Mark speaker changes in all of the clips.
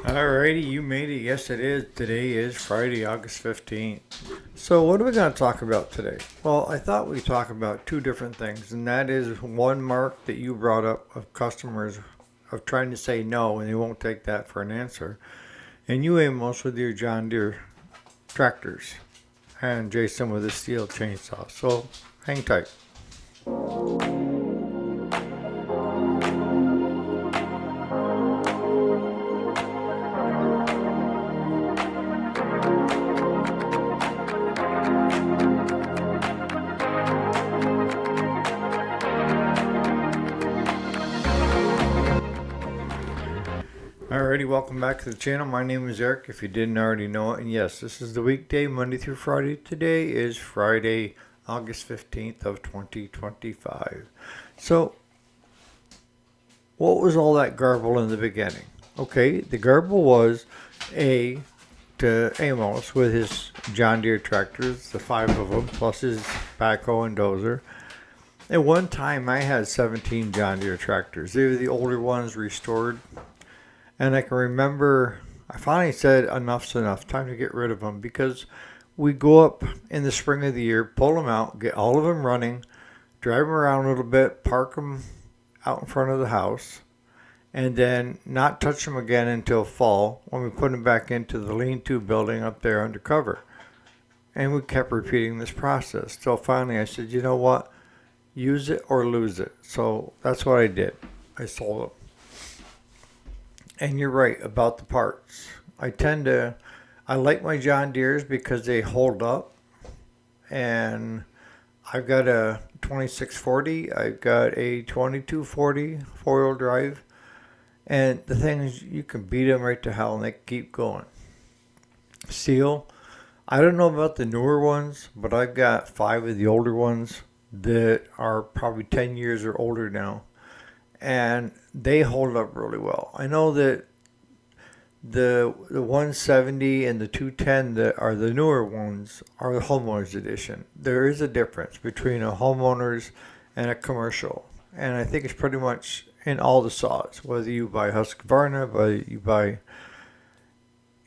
Speaker 1: Alrighty, you made it. Yes, it is. Today is Friday, August 15th. So, what are we going to talk about today? Well, I thought we'd talk about two different things, and that is one, Mark, that you brought up of customers of trying to say no, and they won't take that for an answer. And you, Amos, with your John Deere tractors, and Jason with his steel chainsaw. So, hang tight. Alrighty, welcome back to the channel. My name is Eric, if you didn't already know it. And yes, this is the weekday, Monday through Friday. Today is Friday, August 15th of 2025. So, what was all that garble in the beginning? Okay, the garble was A to Amos with his John Deere tractors, the five of them, plus his backhoe and dozer. At one time, I had 17 John Deere tractors. They were the older ones restored. And I can remember I finally said enough's enough, time to get rid of them, because we go up in the spring of the year, pull them out, get all of them running, drive them around a little bit, park them out in front of the house, and then not touch them again until fall when we put them back into the lean-to building up there under cover. And we kept repeating this process. So finally I said, you know what? Use it or lose it. So that's what I did. I sold them. And you're right about the parts. I like my John Deeres because they hold up. And I've got a 2640, I've got a 2240 four-wheel drive. And the thing is, you can beat them right to hell and they keep going. Steel, I don't know about the newer ones, but I've got five of the older ones that are probably 10 years or older now. And they hold up really well. I know that the 170 and the 210 that are the newer ones are the homeowners edition. There is a difference between a homeowners and a commercial, and I think it's pretty much in all the saws. Whether you buy Husqvarna, whether you buy,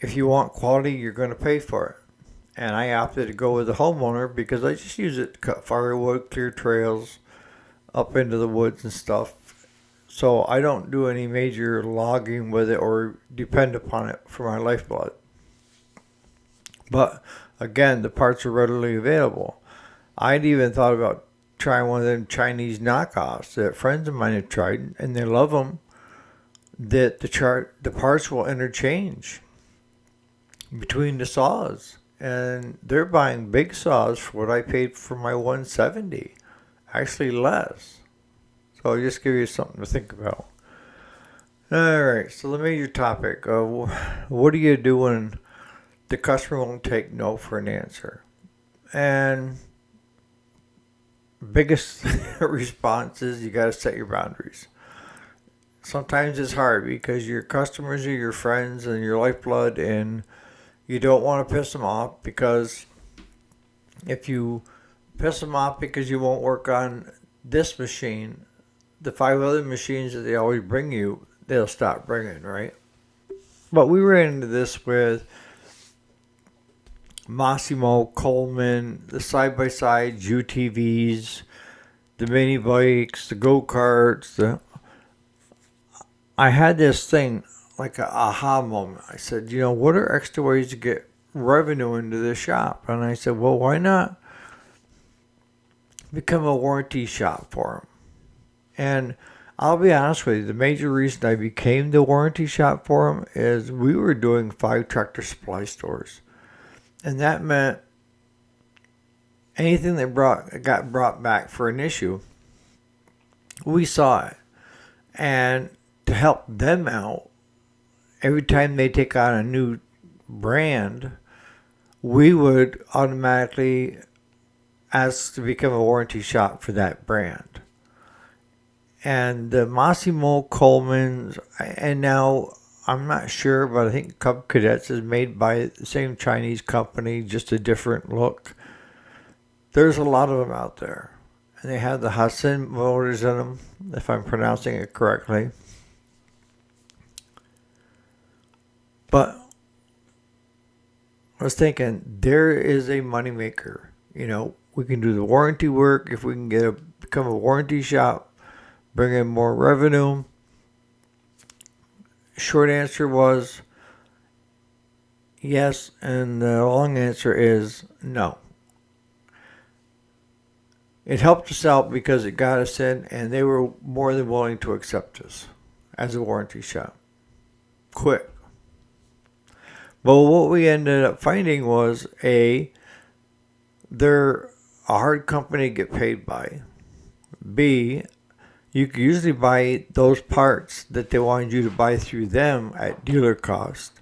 Speaker 1: if you want quality, you're going to pay for it. And I opted to go with the homeowner because I just use it to cut firewood, clear trails up into the woods and stuff. So I don't do any major logging with it or depend upon it for my lifeblood. But again, the parts are readily available. I'd even thought about trying one of them Chinese knockoffs that friends of mine have tried, and they love them. That the parts will interchange between the saws, and they're buying big saws for what I paid for my 170, actually less. So I'll just give you something to think about. All right, so the major topic. What do you do when the customer won't take no for an answer? And biggest response is you got to set your boundaries. Sometimes it's hard because your customers are your friends and your lifeblood, and you don't want to piss them off, because if you piss them off because you won't work on this machine, the five other machines that they always bring you, they'll stop bringing, right? But we ran into this with Massimo, Coleman, the side-by-sides, UTVs, the mini bikes, the go-karts. I had this thing, like a aha moment. I said, what are extra ways to get revenue into this shop? And I said, well, why not become a warranty shop for them? And I'll be honest with you, the major reason I became the warranty shop for them is we were doing 5 Tractor Supply stores. And that meant anything that got brought back for an issue, we saw it. And to help them out, every time they take on a new brand, we would automatically ask to become a warranty shop for that brand. And the Massimo, Coleman's, and now I'm not sure, but I think Cub Cadets is made by the same Chinese company, just a different look. There's a lot of them out there. And they have the Hassan motors in them, if I'm pronouncing it correctly. But I was thinking, there is a moneymaker. You know, we can do the warranty work if we can become a warranty shop, bring in more revenue. Short answer was yes, and the long answer is no. It helped us out because it got us in, and they were more than willing to accept us as a warranty shop. Quick. But what we ended up finding was they're a hard company to get paid by. B, you could usually buy those parts that they wanted you to buy through them at dealer cost.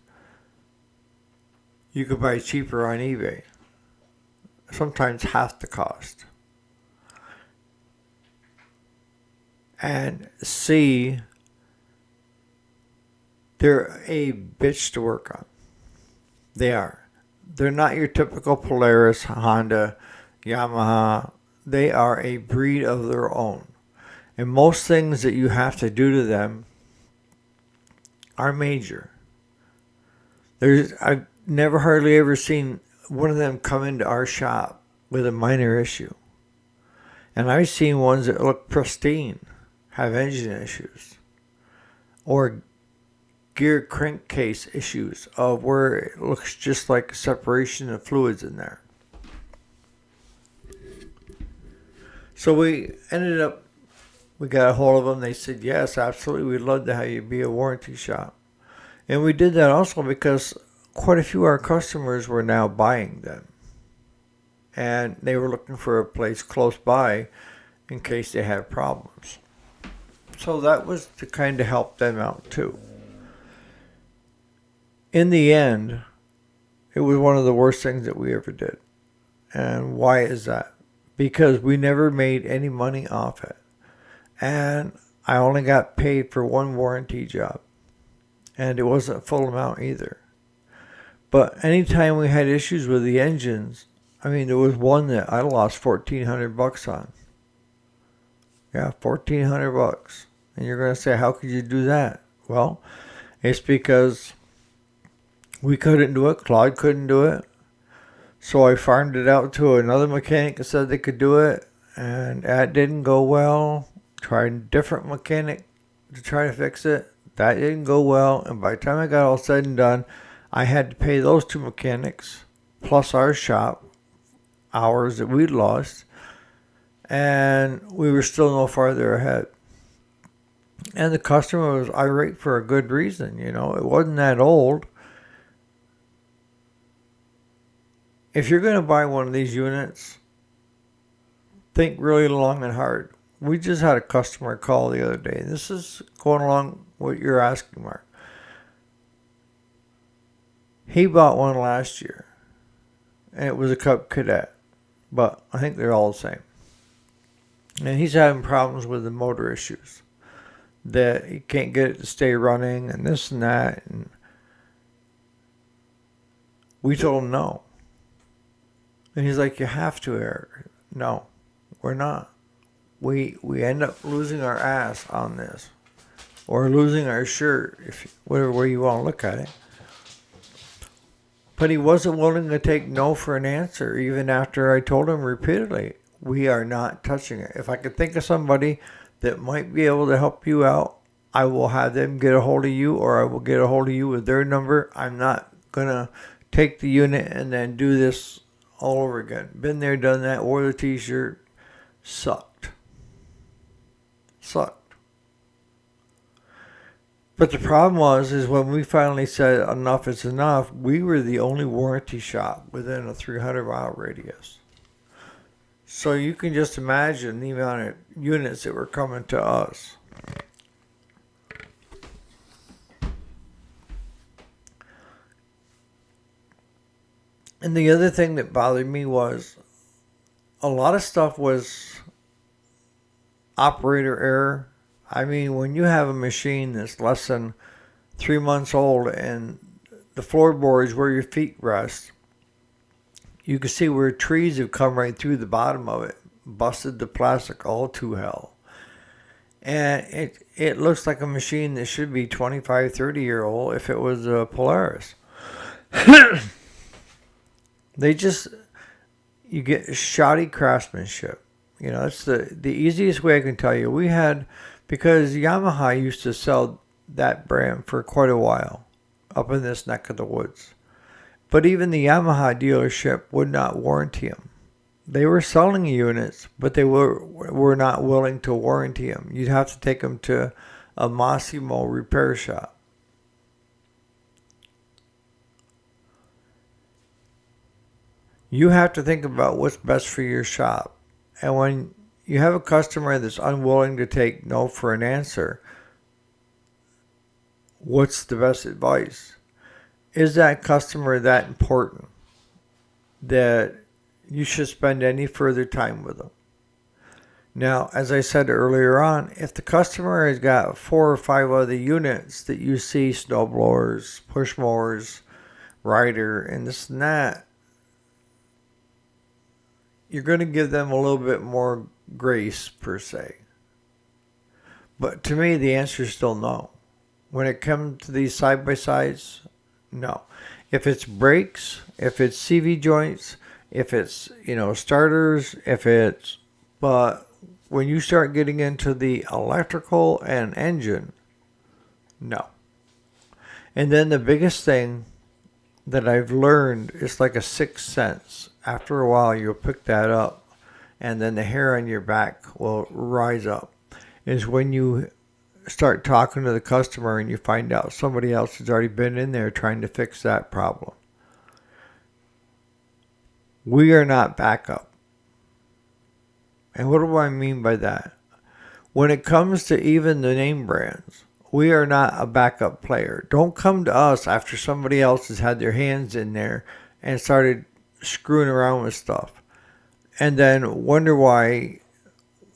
Speaker 1: You could buy cheaper on eBay. Sometimes half the cost. And C, they're a bitch to work on. They are. They're not your typical Polaris, Honda, Yamaha. They are a breed of their own. And most things that you have to do to them are major. I've never hardly ever seen one of them come into our shop with a minor issue. And I've seen ones that look pristine have engine issues. Or gear crankcase issues of where it looks just like separation of fluids in there. So we got a hold of them. They said, yes, absolutely, we'd love to have you be a warranty shop. And we did that also because quite a few of our customers were now buying them. And they were looking for a place close by in case they had problems. So that was to kind of help them out too. In the end, it was one of the worst things that we ever did. And why is that? Because we never made any money off it. And I only got paid for one warranty job. And it wasn't full amount either. But anytime we had issues with the engines, I mean, there was one that I lost $1,400 on. Yeah, $1,400. And you're going to say, how could you do that? Well, it's because we couldn't do it. Claude couldn't do it. So I farmed it out to another mechanic that said they could do it. And that didn't go well. Tried a different mechanic to try to fix it. That didn't go well. And by the time I got all said and done, I had to pay those two mechanics plus our shop hours that we'd lost. And we were still no farther ahead. And the customer was irate for a good reason. You know, it wasn't that old. If you're going to buy one of these units, think really long and hard. We just had a customer call the other day. This is going along what you're asking, Mark. He bought one last year, and it was a Cub Cadet, but I think they're all the same. And he's having problems with the motor issues, that he can't get it to stay running and this and that. And we told him no. And he's like, you have to, Eric. No, we're not. We end up losing our ass on this, or losing our shirt, if whatever way you want to look at it. But he wasn't willing to take no for an answer, even after I told him repeatedly, we are not touching it. If I could think of somebody that might be able to help you out, I will have them get a hold of you, or I will get a hold of you with their number. I'm not going to take the unit and then do this all over again. Been there, done that, wore the t-shirt, sucked. But the problem is when we finally said enough is enough, we were the only warranty shop within a 300-mile radius. So you can just imagine the amount of units that were coming to us. And the other thing that bothered me was a lot of stuff was operator error. I mean, when you have a machine that's less than 3 months old and the floorboards where your feet rest, you can see where trees have come right through the bottom of it, busted the plastic all to hell. And it looks like a machine that should be 25, 30-year old if it was a Polaris. They just, you get shoddy craftsmanship. You know, that's the easiest way I can tell you. We had, because Yamaha used to sell that brand for quite a while up in this neck of the woods. But even the Yamaha dealership would not warranty them. They were selling units, but they were not willing to warranty them. You'd have to take them to a Massimo repair shop. You have to think about what's best for your shop. And when you have a customer that's unwilling to take no for an answer, what's the best advice? Is that customer that important that you should spend any further time with them? Now, as I said earlier on, if the customer has got 4 or 5 other units that you see, snow blowers, push mowers, rider, and this and that, you're going to give them a little bit more grace per se. But to me, the answer is still no. When it comes to these side-by-sides, no. If it's brakes, if it's CV joints, if it's, starters, but when you start getting into the electrical and engine, no. And then the biggest thing that I've learned is like a sixth sense. After a while, you'll pick that up, and then the hair on your back will rise up. Is when you start talking to the customer and you find out somebody else has already been in there trying to fix that problem. We are not backup. And what do I mean by that? When it comes to even the name brands, we are not a backup player. Don't come to us after somebody else has had their hands in there and started screwing around with stuff. And then wonder why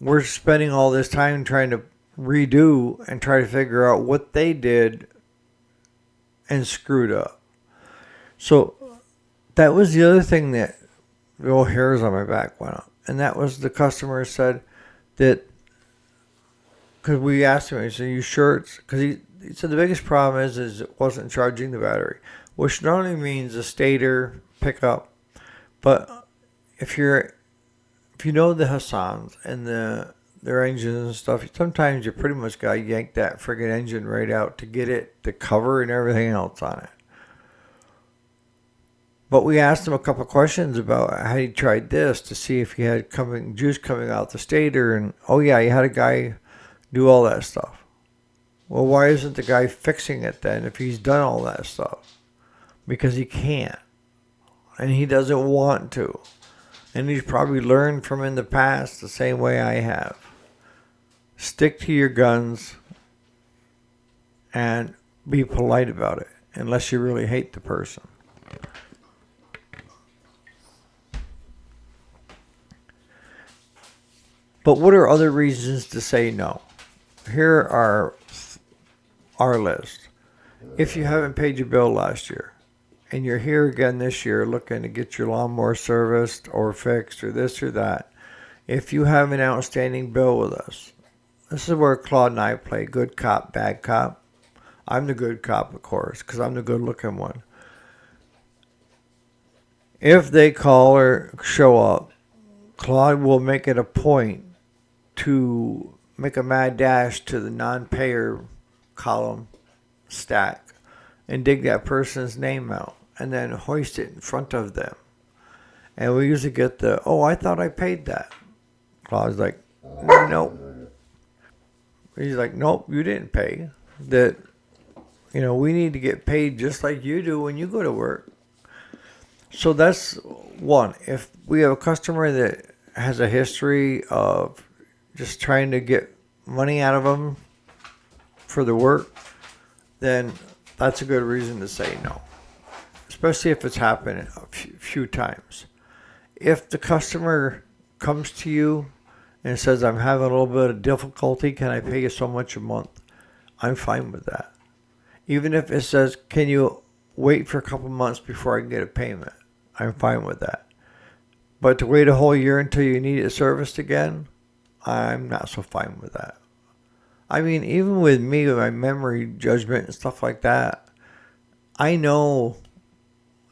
Speaker 1: we're spending all this time trying to redo and try to figure out what they did and screwed up. So that was the other thing that the old hairs on my back went up. And that was the customer said that, because we asked him, he said, "You sure?" Because he said the biggest problem is it wasn't charging the battery, which not only means a stator pickup, but if you know the Hassans and their engines and stuff, sometimes you pretty much got to yank that friggin' engine right out to get it to cover and everything else on it. But we asked him a couple questions about how he tried this to see if he had juice coming out the stator, and oh yeah, he had a guy do all that stuff. Well, why isn't the guy fixing it then if he's done all that stuff? Because he can't. And he doesn't want to. And he's probably learned from in the past the same way I have. Stick to your guns and be polite about it, unless you really hate the person. But what are other reasons to say no? Here are our list. If you haven't paid your bill last year, and you're here again this year looking to get your lawnmower serviced or fixed or this or that, if you have an outstanding bill with us, this is where Claude and I play good cop, bad cop. I'm the good cop, of course, because I'm the good looking one. If they call or show up, Claude will make it a point to make a mad dash to the non-payer column stack and dig that person's name out and then hoist it in front of them. And we usually get I thought I paid that. Claude's like, nope. He's like, nope, you didn't pay. That, we need to get paid just like you do when you go to work. So that's one. If we have a customer that has a history of just trying to get money out of them for the work, then that's a good reason to say no. Especially if it's happened a few times. If the customer comes to you and says, "I'm having a little bit of difficulty, can I pay you so much a month?" I'm fine with that. Even if it says, "Can you wait for a couple months before I can get a payment?" I'm fine with that. But to wait a whole year until you need it serviced again, I'm not so fine with that. I mean, even with me, with my memory judgment and stuff like that, I know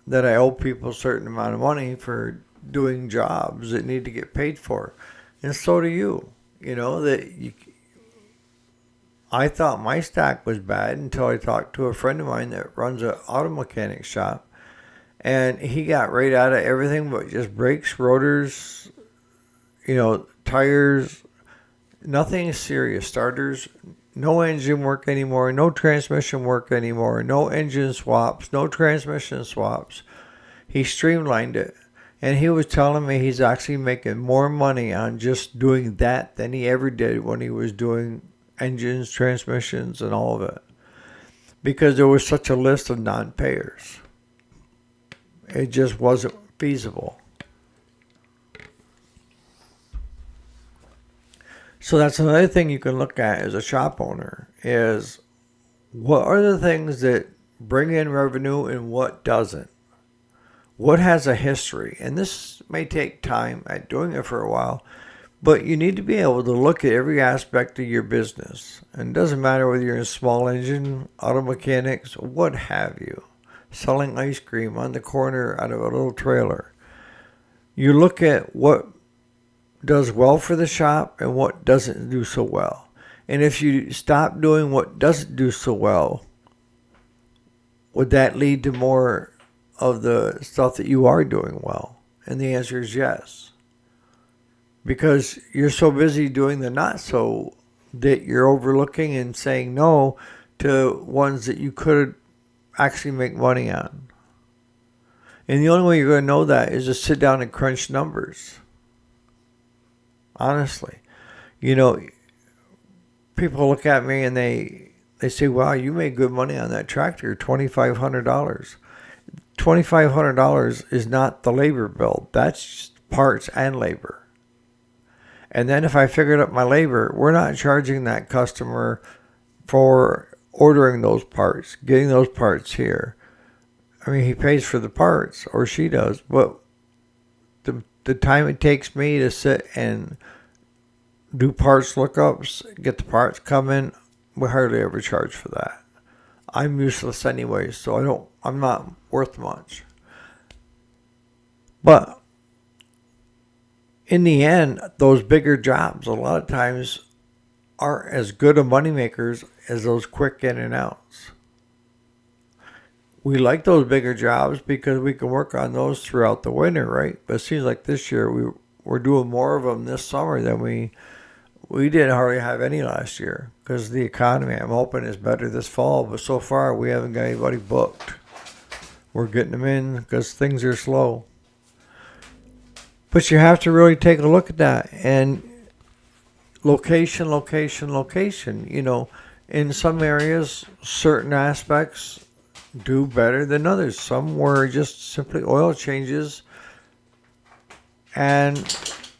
Speaker 1: that I owe people a certain amount of money for doing jobs that need to get paid for. And so do you. You know, I thought my stack was bad until I talked to a friend of mine that runs an auto mechanic shop. And he got right out of everything but just brakes, rotors, tires, nothing serious. Starters, no engine work anymore, no transmission work anymore, no engine swaps, no transmission swaps. He streamlined it. And he was telling me he's actually making more money on just doing that than he ever did when he was doing engines, transmissions, and all of it. Because there was such a list of non-payers. It just wasn't feasible. So that's another thing you can look at as a shop owner is what are the things that bring in revenue and what doesn't? What has a history? And this may take time at doing it for a while, but you need to be able to look at every aspect of your business. And it doesn't matter whether you're in small engine, auto mechanics, what have you. Selling ice cream on the corner out of a little trailer. You look at what does well for the shop and what doesn't do so well. And if you stop doing what doesn't do so well, would that lead to more of the stuff that you are doing well? And the answer is yes. Because you're so busy doing the not so that you're overlooking and saying no to ones that you could actually make money on. And the only way you're going to know that is to sit down and crunch numbers. Honestly. People look at me and they say, wow, you made good money on that tractor, $2,500. $2,500 is not the labor bill. That's parts and labor. And then if I figured up my labor, we're not charging that customer for ordering those parts, getting those parts here. I mean, he pays for the parts, or she does, but the time it takes me to sit and do parts lookups, get the parts coming, we hardly ever charge for that. I'm useless anyway, so I'm not worth much. But in the end, those bigger jobs a lot of times aren't as good of money makers as those quick in and outs. We like those bigger jobs because we can work on those throughout the winter, right? But it seems like this year we're doing more of them this summer than we didn't hardly have any last year because the economy, I'm hoping, is better this fall. But so far, we haven't got anybody booked. We're getting them in because things are slow. But you have to really take a look at that. And location. In some areas, certain aspects do better than others. Some were just simply oil changes and,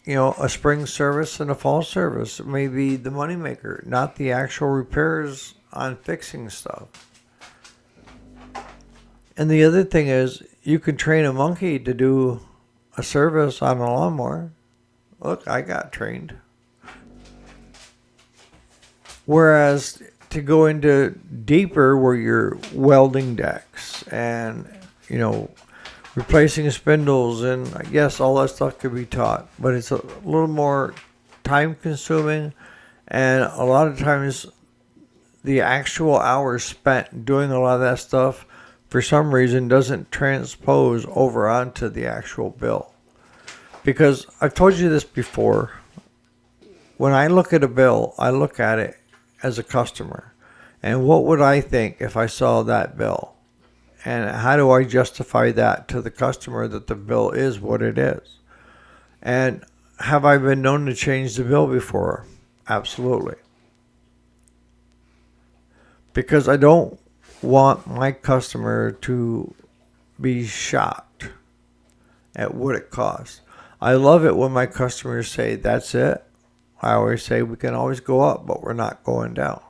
Speaker 1: a spring service and a fall service may be the moneymaker, not the actual repairs on fixing stuff. And the other thing is, you can train a monkey to do a service on a lawnmower. Look, I got trained. Whereas to go into deeper where you're welding decks and, replacing spindles and yes, all that stuff could be taught, but it's a little more time consuming and a lot of times the actual hours spent doing a lot of that stuff for some reason doesn't transpose over onto the actual bill. Because I've told you this before, when I look at a bill, I look at it as a customer. And what would I think if I saw that bill? And how do I justify that to the customer that the bill is what it is? And have I been known to change the bill before? Absolutely. Because I don't want my customer to be shocked at what it costs. I love it when my customers say, that's it. I always say we can always go up, but we're not going down.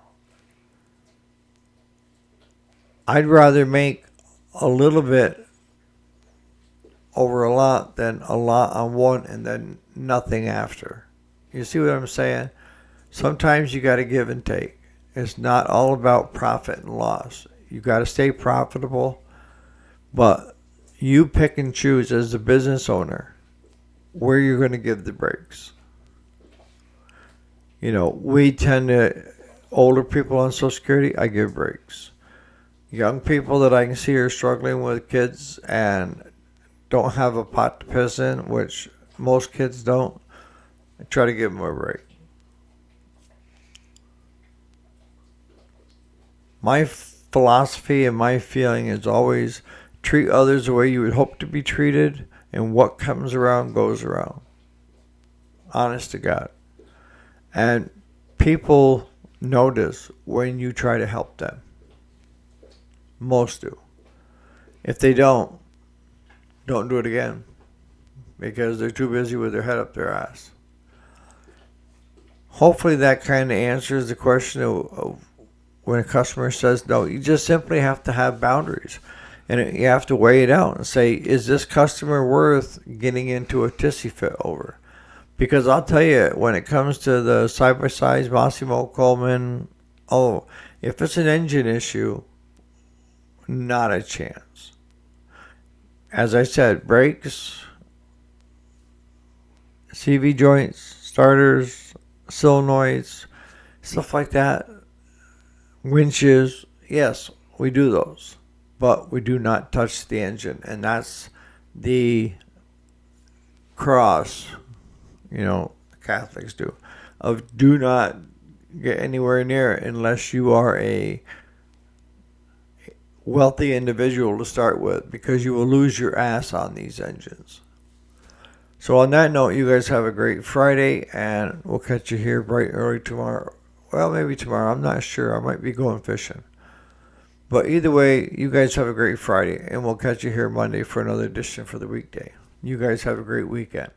Speaker 1: I'd rather make a little bit over a lot than a lot on one and then nothing after. You see what I'm saying? Sometimes you got to give and take. It's not all about profit and loss. You got to stay profitable, but you pick and choose as the business owner where you're going to give the breaks. We tend to, older people on Social Security, I give breaks. Young people that I can see are struggling with kids and don't have a pot to piss in, which most kids don't, I try to give them a break. My philosophy and my feeling is always treat others the way you would hope to be treated, and what comes around goes around. Honest to God. And people notice when you try to help them. Most do. If they don't do it again because they're too busy with their head up their ass. Hopefully that kind of answers the question of when a customer says no. You just simply have to have boundaries. And you have to weigh it out and say, is this customer worth getting into a tissy fit over? Because I'll tell you, when it comes to the side-by-sides, Massimo, Coleman, if it's an engine issue, not a chance. As I said, brakes, CV joints, starters, solenoids, stuff like that, winches, yes, we do those. But we do not touch the engine. And that's the cross, Catholics do, of do not get anywhere near it unless you are a wealthy individual to start with, because you will lose your ass on these engines. So on that note, you guys have a great Friday, and we'll catch you here bright early tomorrow. Well, maybe tomorrow. I'm not sure. I might be going fishing. But either way, you guys have a great Friday, and we'll catch you here Monday for another edition for the weekday. You guys have a great weekend.